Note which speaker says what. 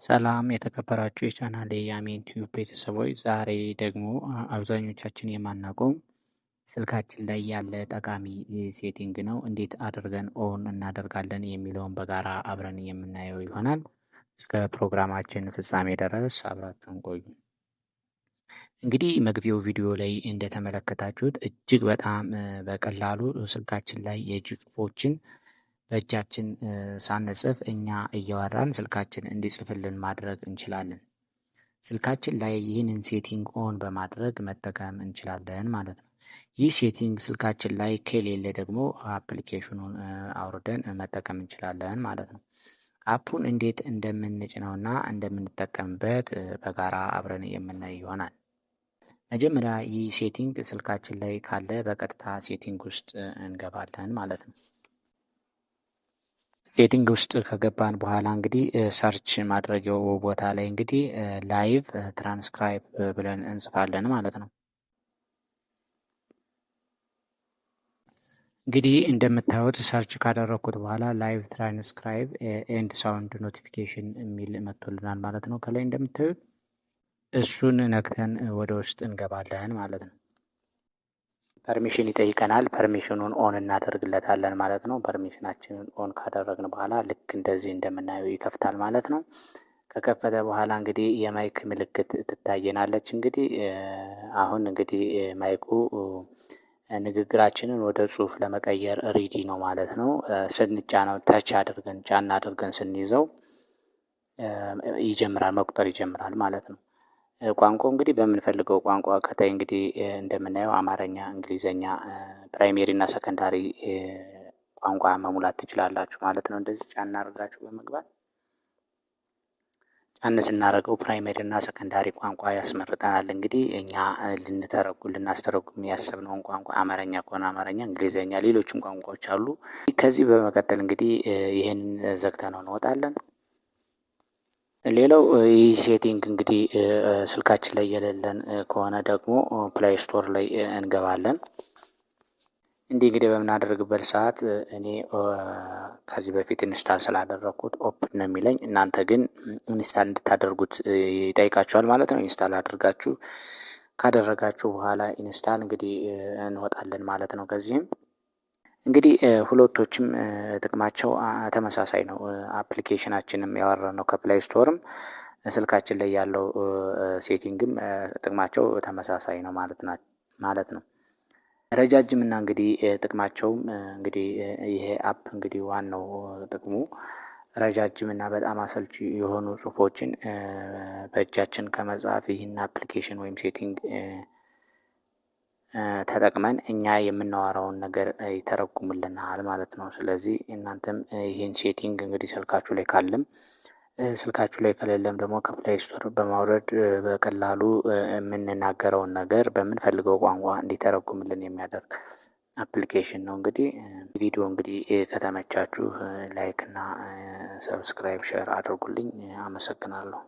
Speaker 1: ሰላም የተከበራችሁ የቻናሌ የአሜን ቲዩብ ቤተሰቦች፣ ዛሬ ደግሞ አብዛኞቻችን የማናውቀው ስልካችን ላይ ያለ ጠቃሚ ሴቲንግ ነው። እንዴት አድርገን ኦን እናደርጋለን የሚለውን በጋራ አብረን የምናየው ይሆናል። እስከ ፕሮግራማችን ፍጻሜ ድረስ አብራችሁን ቆዩ። እንግዲህ መግቢያው ቪዲዮ ላይ እንደተመለከታችሁት እጅግ በጣም በቀላሉ ስልካችን ላይ የእጅ ጽሑፎችን በእጃችን ሳንጽፍ እኛ እያወራን ስልካችን እንዲጽፍልን ማድረግ እንችላለን። ስልካችን ላይ ይህንን ሴቲንግ ኦን በማድረግ መጠቀም እንችላለን ማለት ነው። ይህ ሴቲንግ ስልካችን ላይ ከሌለ ደግሞ አፕሊኬሽኑን አውርደን መጠቀም እንችላለን ማለት ነው። አፑን እንዴት እንደምንጭነውና እንደምንጠቀምበት በጋራ አብረን የምናይ ይሆናል። መጀመሪያ ይህ ሴቲንግ ስልካችን ላይ ካለ በቀጥታ ሴቲንግ ውስጥ እንገባለን ማለት ነው። ሴቲንግ ውስጥ ከገባን በኋላ እንግዲህ ሰርች ማድረጊያው ቦታ ላይ እንግዲህ ላይቭ ትራንስክራይብ ብለን እንጽፋለን ማለት ነው። እንግዲህ እንደምታዩት ሰርች ካደረግኩት በኋላ ላይቭ ትራንስክራይብ ኤንድ ሳውንድ ኖቲፊኬሽን የሚል መጥቶልናል ማለት ነው። ከላይ እንደምታዩት እሱን ነክተን ወደ ውስጥ እንገባለን ማለት ነው። ፐርሚሽን ይጠይቀናል። ፐርሚሽኑን ኦን እናደርግለታለን ማለት ነው። ፐርሚሽናችንን ኦን ካደረግን በኋላ ልክ እንደዚህ እንደምናየው ይከፍታል ማለት ነው። ከከፈተ በኋላ እንግዲህ የማይክ ምልክት ትታየናለች። እንግዲህ አሁን እንግዲህ ማይኩ ንግግራችንን ወደ ጽሁፍ ለመቀየር ሬዲ ነው ማለት ነው። ስንጫነው ተች አድርገን ጫና አድርገን ስንይዘው ይጀምራል፣ መቁጠር ይጀምራል ማለት ነው። ቋንቋው እንግዲህ በምንፈልገው ቋንቋ ከታይ እንግዲህ እንደምናየው አማርኛ፣ እንግሊዘኛ ፕራይሜሪ እና ሰከንዳሪ ቋንቋ መሙላት ትችላላችሁ ማለት ነው። እንደዚህ ጫና አድርጋችሁ በመግባት ጫን ስናደርገው ፕራይሜሪ እና ሰከንዳሪ ቋንቋ ያስመርጠናል። እንግዲህ እኛ ልናስተረጉም ያሰብነውን ቋንቋ አማርኛ ከሆነ አማርኛ፣ እንግሊዘኛ፣ ሌሎችም ቋንቋዎች አሉ። ከዚህ በመቀጠል እንግዲህ ይህን ዘግተነው እንወጣለን። ሌላው ይህ ሴቲንግ እንግዲህ ስልካችን ላይ የሌለን ከሆነ ደግሞ ፕላይ ስቶር ላይ እንገባለን። እንዲህ እንግዲህ በምናደርግበት ሰዓት እኔ ከዚህ በፊት ኢንስታል ስላደረግኩት ኦፕን ነው የሚለኝ። እናንተ ግን ኢንስታል እንድታደርጉት ይጠይቃችኋል ማለት ነው። ኢንስታል አድርጋችሁ ካደረጋችሁ በኋላ ኢንስታል እንግዲህ እንወጣለን ማለት ነው። ከዚህም እንግዲህ ሁለቶችም ጥቅማቸው ተመሳሳይ ነው። አፕሊኬሽናችንም ያወራነው ከፕላይ ስቶርም ስልካችን ላይ ያለው ሴቲንግም ጥቅማቸው ተመሳሳይ ነው ማለት ነው። ረጃጅም እና እንግዲህ ጥቅማቸውም እንግዲህ ይሄ አፕ እንግዲህ ዋናው ጥቅሙ ረጃጅም እና በጣም አሰልቺ የሆኑ ጽሁፎችን በእጃችን ከመጻፍ ይህን አፕሊኬሽን ወይም ሴቲንግ ተጠቅመን እኛ የምናወራውን ነገር ይተረጉምልናል ማለት ነው። ስለዚህ እናንተም ይህን ሴቲንግ እንግዲህ ስልካችሁ ላይ ካለም ስልካችሁ ላይ ከሌለም ደግሞ ከፕላይ ስቶር በማውረድ በቀላሉ የምንናገረውን ነገር በምንፈልገው ቋንቋ እንዲተረጉምልን የሚያደርግ አፕሊኬሽን ነው። እንግዲህ ቪዲዮ እንግዲህ ከተመቻችሁ ላይክ እና ሰብስክራይብ ሼር አድርጉልኝ። አመሰግናለሁ።